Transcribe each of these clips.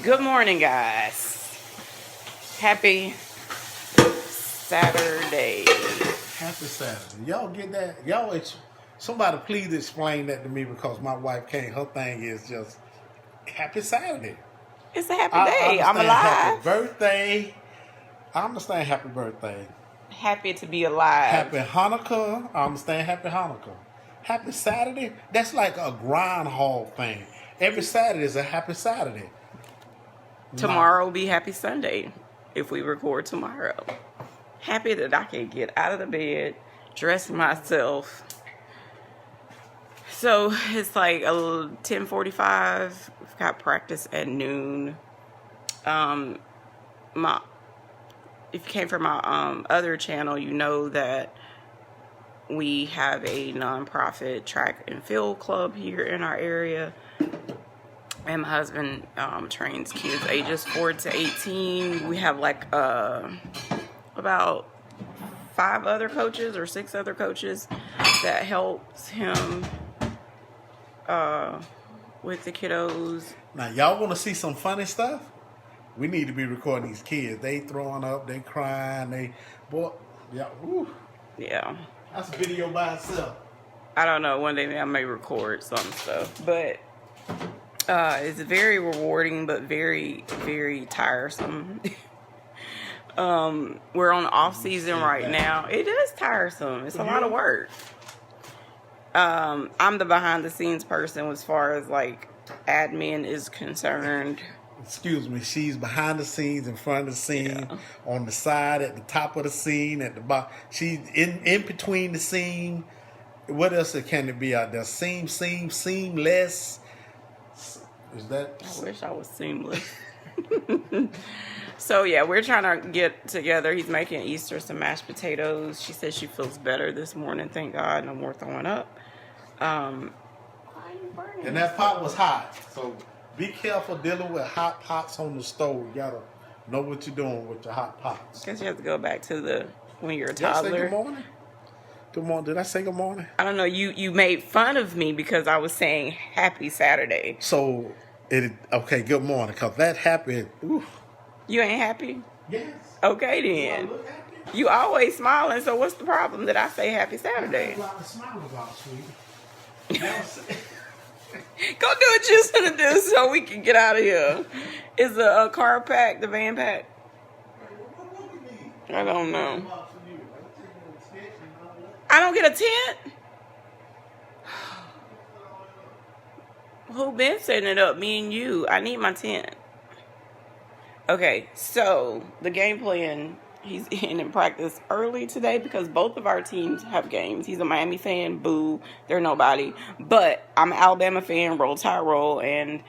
Good morning, guys. Happy Saturday. Happy Saturday. Y'all get that? Somebody please explain that to me because my wife can't. Her thing is just Happy Saturday. It's a happy I day. I'm understand Happy alive. birthday. I understand Happy birthday. Happy to be alive. Happy Hanukkah. I understand Happy Hanukkah. Happy Saturday. That's like a groundhog thing. Every Saturday is a Happy Saturday. Tomorrow will be Happy Sunday if we record tomorrow. Happy that I can get out of the bed, dress myself. So it's like 10:45. We've got practice at noon. If you came from my other channel, you know that we have a nonprofit track and field club here in our area. And my husband trains kids ages 4 to 18. We have like about 5 other coaches or 6 other coaches that helps him with the kiddos. Now, y'all want to see some funny stuff? We need to be recording these kids. They throwing up, they crying, Yeah. That's a video by itself. I don't know. One day I may record some stuff, but it's very rewarding, but very, very tiresome. We're on off season right now. It is tiresome. It's a lot of work. I'm the behind the scenes person as far as like admin is concerned. Excuse me, she's behind the scenes, in front of the scene, on the side, at the top of the scene, at the bottom. She's in between the scene. What else can it be out there? Seamless. Is that? I wish I was seamless. So yeah, we're trying to get together. He's making Easter some mashed potatoes. She says she feels better this morning. Thank God, no more throwing up. And that pot was hot, so be careful dealing with hot pots on the stove. You gotta know what you're doing with your hot pots. Guess you have to go back to when you're a Did I say toddler. good morning? Good morning. Did I say good morning? I don't know. You made fun of me because I was saying Happy Saturday. So okay. Good morning, cause that happened. Ooh. You ain't happy? Yes. Okay then. You always smiling. So what's the problem that I say Happy Saturday? Go do what you're gonna do so we can get out of here. Is the car packed? The van packed? I don't know. I don't get a tent? Who been setting it up? Me and you. I need my tent. Okay, so the game plan, he's in practice early today because both of our teams have games. He's a Miami fan, boo, they're nobody. But I'm an Alabama fan, roll tide roll, and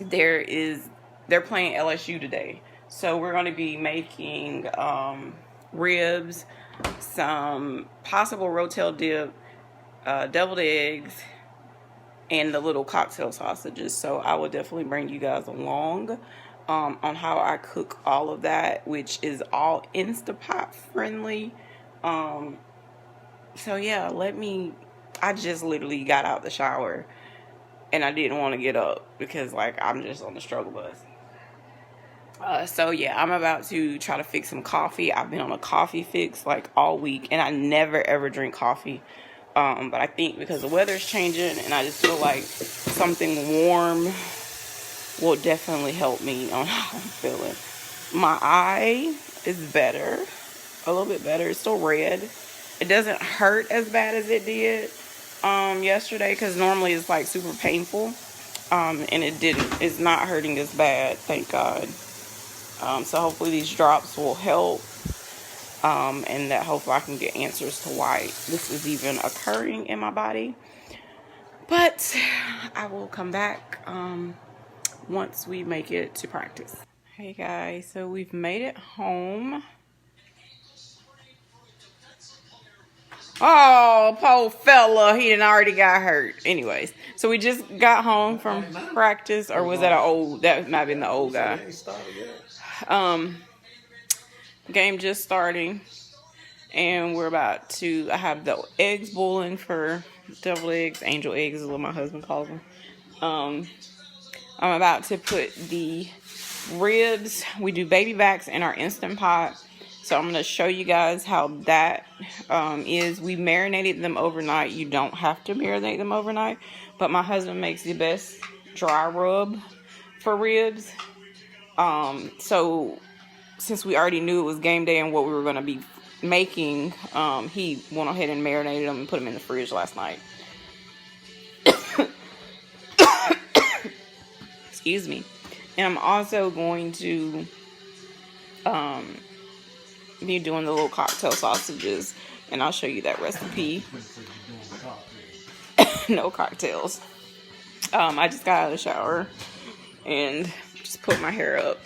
they're playing LSU today. So we're going to be making ribs, some possible rotel dip, deviled eggs, and the little cocktail sausages. So I will definitely bring you guys along on how I cook all of that, which is all Instapot friendly. So yeah, I just literally got out the shower and I didn't want to get up because like I'm just on the struggle bus. So yeah, I'm about to try to fix some coffee. I've been on a coffee fix like all week and I never ever drink coffee. But I think because the weather's changing and I just feel like something warm will definitely help me on how I'm feeling. My eye is better, a little bit better. It's still red. It doesn't hurt as bad as it did yesterday because normally it's like super painful. And it didn't. It's not hurting as bad, thank God. So hopefully these drops will help. And that hopefully I can get answers to why this is even occurring in my body. But I will come back once we make it to practice. Hey guys, so we've made it home. Oh, poor fella, he done already got hurt. Anyways, so we just got home from practice, or was that that might have been the old guy. Game just starting. And we're about to, I have the eggs boiling for deviled eggs, angel eggs is what my husband calls them. I'm I'm about to put the ribs. We do baby backs in our Instant Pot. So I'm going to show you guys how that is. We marinated them overnight. You don't have to marinate them overnight. But my husband makes the best dry rub for ribs. So since we already knew it was game day and what we were going to be making, he went ahead and marinated them and put them in the fridge last night. Excuse me. And I'm also going to be doing the little cocktail sausages, and I'll show you that recipe. No cocktails. I just got out of the shower and just put my hair up.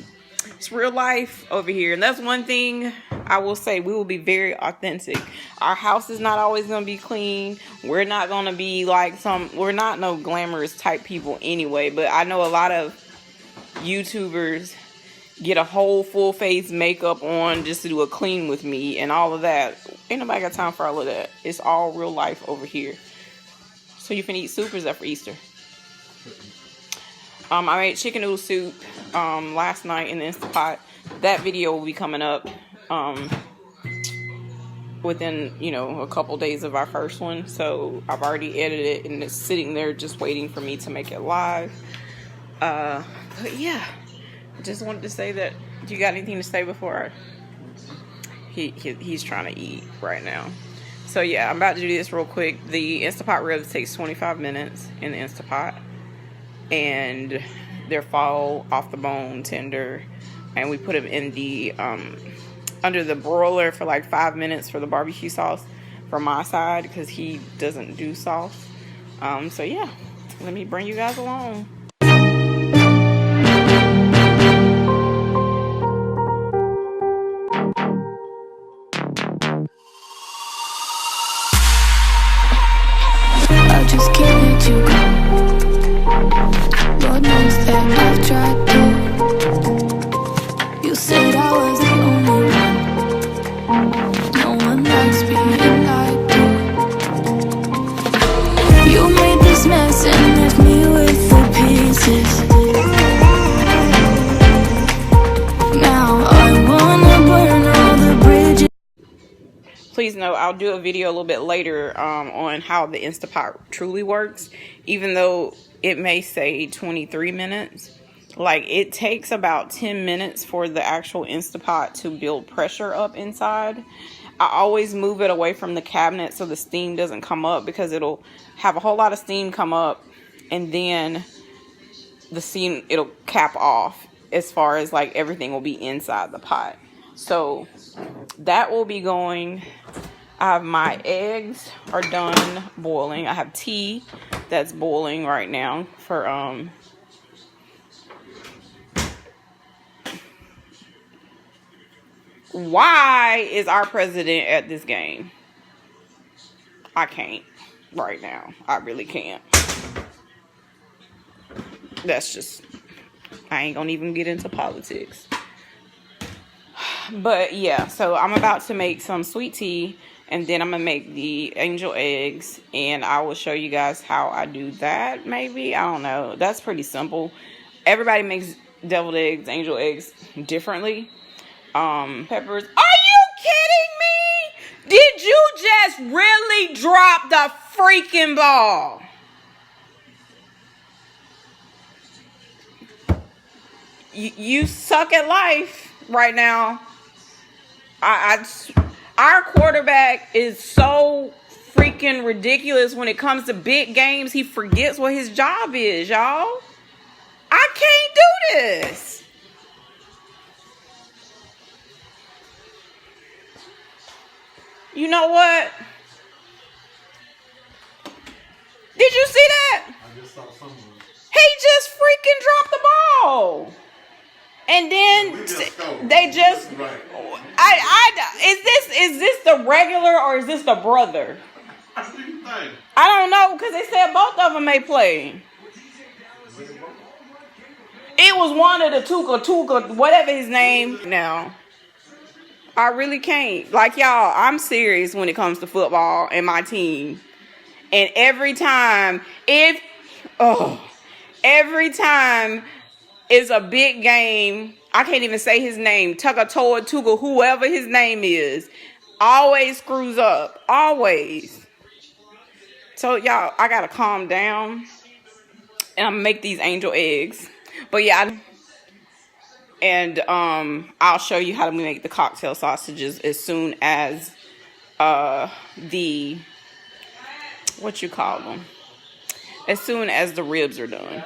It's real life over here, and that's one thing I will say. We will be very authentic. Our house is not always going to be clean. We're not going to be like we're not no glamorous type people anyway, but I know a lot of YouTubers get a whole full face makeup on just to do a clean with me and all of that. Ain't nobody got time for all of that. It's all real life over here. So you finna eat soup, or is that for Easter? I made chicken noodle soup last night in the Instant Pot. That video will be coming up within, a couple days of our first one. So I've already edited it, and it's sitting there just waiting for me to make it live. But yeah, just wanted to say that. Do you got anything to say before he's trying to eat right now? So yeah, I'm about to do this real quick. The Instant Pot ribs takes 25 minutes in the Instant Pot, and they're fall off the bone tender, and we put them in the under the broiler for like 5 minutes for the barbecue sauce for my side, because he doesn't do sauce. So yeah, let me bring you guys along. I just can't let you go. Lord knows that I've tried to. You said I was the only one. No one likes being lied to. You made this mess and left me with the pieces. Now I wanna burn all the bridges. Please note, I'll do a video a little bit later on how the Instant Pot truly works. Even though it may say 23 minutes, like it takes about 10 minutes for the actual Instant Pot to build pressure up inside. I always move it away from the cabinet so the steam doesn't come up, because it'll have a whole lot of steam come up, and then the steam, it'll cap off as far as like everything will be inside the pot. So that will be going. I have my eggs are done boiling. I have tea that's boiling right now for why is our president at this game? I can't right now. I really can't. That's just, I ain't gonna even get into politics. But yeah, so I'm about to make some sweet tea, and then I'm gonna make the angel eggs, and I will show you guys how I do that. Maybe, I don't know. That's pretty simple. Everybody makes deviled eggs, angel eggs differently. Peppers. Are you kidding me? Did you just really drop the freaking ball? You suck at life right now. Our quarterback is so freaking ridiculous when it comes to big games. He forgets what his job is, y'all. I can't do this. You know what? Did you see that? I just saw someone. He just freaking dropped the ball. And then they just, right. Is this the regular or is this the brother? What do you think? I don't know, because they said both of them may play. It was one of the Tuka, whatever his name. Now, I really can't. Like, y'all, I'm serious when it comes to football and my team. And every time, every time it's a big game. I can't even say his name. Tuga, whoever his name is, always screws up. Always. So y'all, I gotta calm down. And I'm gonna make these angel eggs. But yeah, and I'll show you how to make the cocktail sausages as soon as the what you call them. As soon as the ribs are done.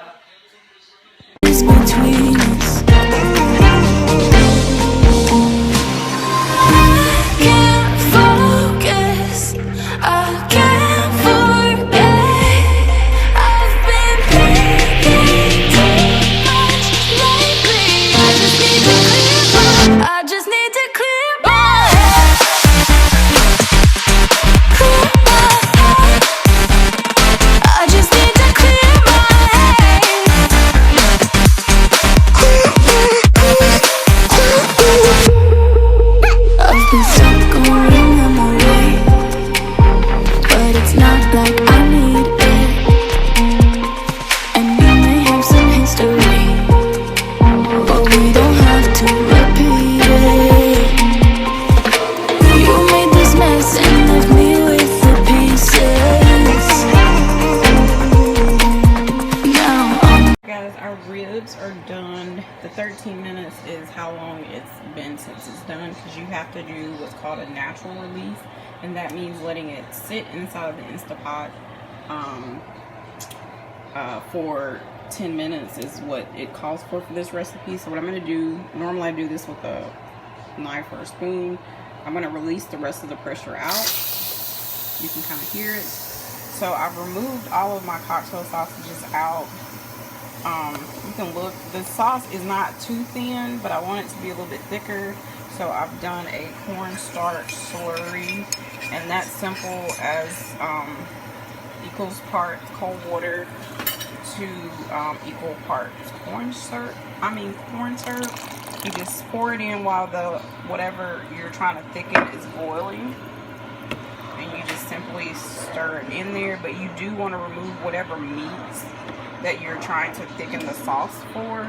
It's between us. I can't focus. I can't forget. I've been thinking too much lately. I just need to clear my head. Clear my head. I just need to clear my head. I've been stuck on your memory, but it's not like I need it. And we may have some history, but we don't have to repeat it. You made this mess and left me with the pieces. Now I'm Guys, our ribs are done. The 13 minutes is how long it's been since it's done, because you have to do what's called a natural release, and that means letting it sit inside of the Instapot for 10 minutes is what it calls for this recipe. So what I'm going to do, normally I do this with a knife or a spoon. I'm going to release the rest of the pressure out. You can kind of hear it. So I've removed all of my cocktail sausages out. You can look, the sauce is not too thin, but I want it to be a little bit thicker. So I've done a cornstarch slurry, and that's simple as equals parts cold water to equal parts corn syrup. You just pour it in while the whatever you're trying to thicken is boiling, and you just simply stir it in there. But you do want to remove whatever meats that you're trying to thicken the sauce for,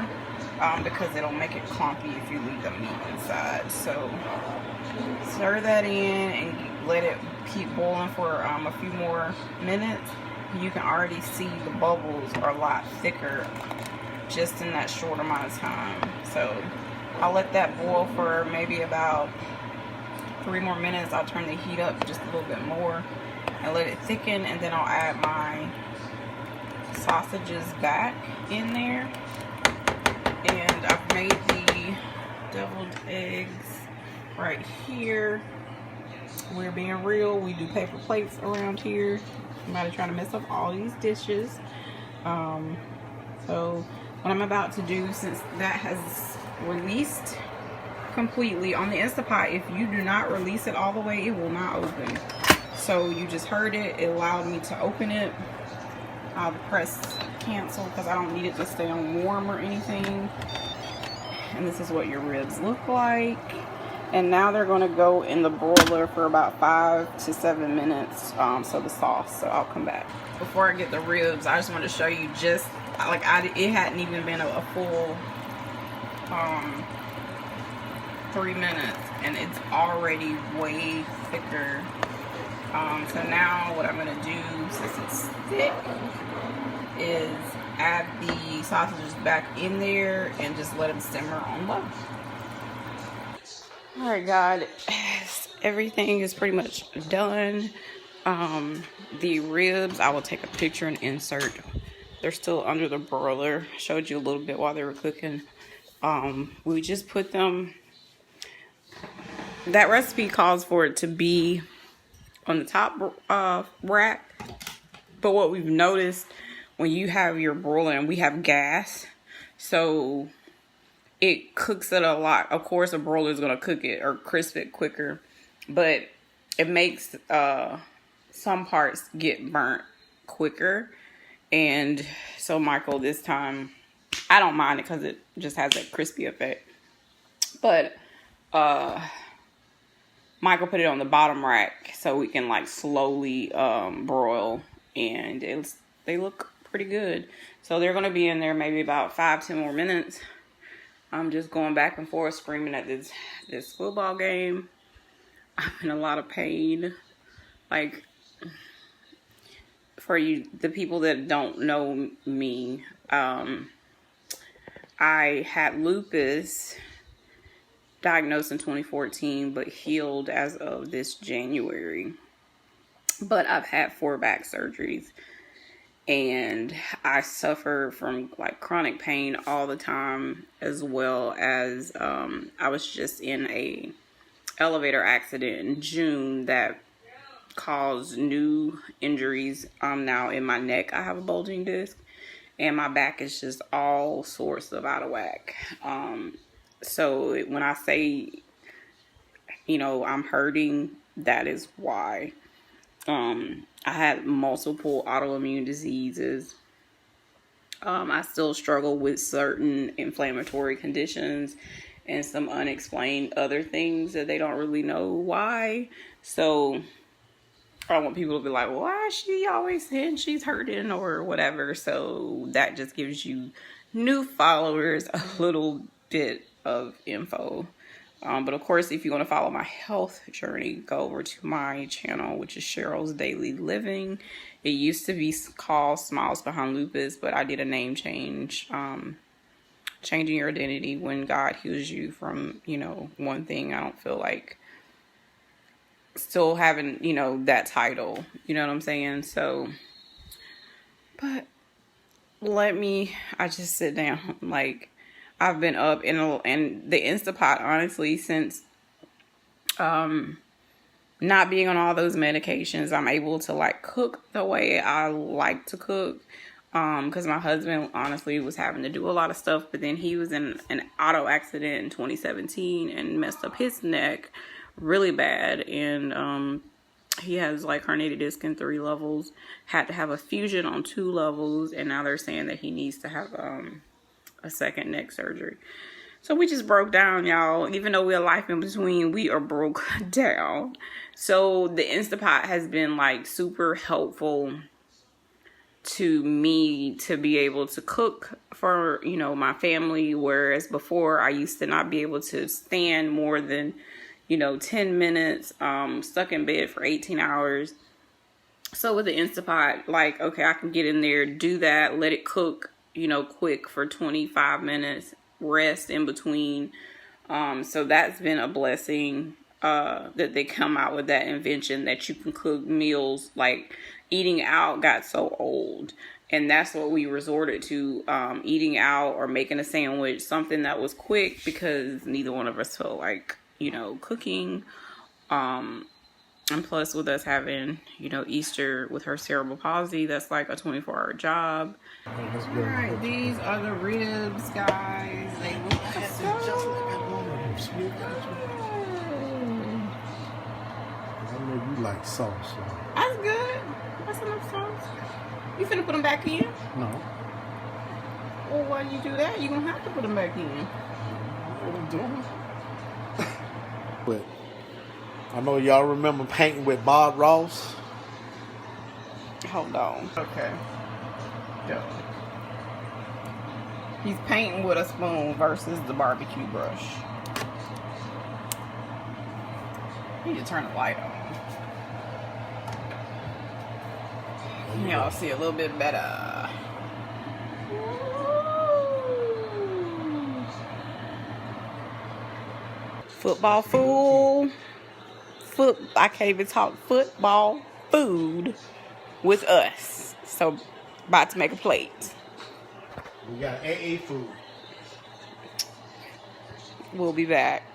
because it'll make it clumpy if you leave the meat inside. So stir that in and let it keep boiling for a few more minutes. You can already see the bubbles are a lot thicker just in that short amount of time. So I'll let that boil for maybe about 3 more minutes. I'll turn the heat up just a little bit more and let it thicken, and then I'll add my sausages back in there. And I've made the deviled eggs right here. We're being real, we do paper plates around here. Somebody trying to mess up all these dishes. So what I'm about to do, since that has released completely on the Instapot, if you do not release it all the way, it will not open. So you just heard it, it allowed me to open it. I'll press cancel because I don't need it to stay on warm or anything. And this is what your ribs look like. And now they're going to go in the broiler for about 5 to 7 minutes. So the sauce. So I'll come back. Before I get the ribs, I just want to show you just like it hadn't even been a full 3 minutes, and it's already way thicker. So now what I'm going to do, since it's thick, is add the sausages back in there and just let them simmer on low. Alright guys, everything is pretty much done. The ribs, I will take a picture and insert. They're still under the broiler. Showed you a little bit while they were cooking. We just put them, that recipe calls for it to be on the top rack. But what we've noticed, when you have your broiler, and we have gas, so it cooks it a lot. Of course, a broiler is going to cook it or crisp it quicker, but it makes some parts get burnt quicker. And so Michael, this time, I don't mind it because it just has that crispy effect. But Michael put it on the bottom rack so we can like slowly broil, and they look pretty good. So they're going to be in there maybe about 5-10 more minutes. I'm just going back and forth screaming at this football game. I'm in a lot of pain. Like, for you, the people that don't know me, I had lupus diagnosed in 2014, but healed as of this January. But I've had 4 back surgeries, and I suffer from like chronic pain all the time, as well as I was just in a elevator accident in June that caused new injuries. Now in my neck I have a bulging disc, and my back is just all sorts of out of whack. So when I say, you know, I'm hurting, that is why. I had multiple autoimmune diseases. I still struggle with certain inflammatory conditions and some unexplained other things that they don't really know why. So I don't want people to be like, well, why is she always saying she's hurting or whatever? So that just gives you new followers a little bit of info. But of course, if you want to follow my health journey, go over to my channel, which is Cheryl's Daily Living. It used to be called Smiles Behind Lupus, but I did a name change. Changing your identity when God heals you from, you know, one thing. I don't feel like still having, you know, that title. You know what I'm saying? So, but I just sit down. Like, I've been up in the Instapot, honestly, since not being on all those medications. I'm able to like cook the way I like to cook, because my husband honestly was having to do a lot of stuff, but then he was in an auto accident in 2017 and messed up his neck really bad, and he has like herniated disc in 3 levels, had to have a fusion on 2 levels, and now they're saying that he needs to have a second neck surgery. So we just broke down, y'all. Even though we're life in between, we are broke down. So the Instapot has been like super helpful to me to be able to cook for, you know, my family, whereas before I used to not be able to stand more than, you know, 10 minutes, stuck in bed for 18 hours. So with the Instapot, like, okay, I can get in there, do that, let it cook, you know, quick for 25 minutes, rest in between. So that's been a blessing, that they come out with that invention that you can cook meals. Like, eating out got so old, and that's what we resorted to, eating out or making a sandwich, something that was quick, because neither one of us felt like, you know, cooking. And plus with us having, you know, Easter with her cerebral palsy, that's like a 24-hour job. Alright, these are the ribs, guys. They look so good. I know you like sauce. So. That's good. That's enough sauce. You finna put them back in? No. Well, why you do that? You gonna have to put them back in. What I'm doing? But I know y'all remember painting with Bob Ross. Hold on. Okay. Go. He's painting with a spoon versus the barbecue brush. You need to turn the light on. Y'all see a little bit better. Football food. I can't even talk. Football food with us. So, about to make a plate. We got AA food. We'll be back.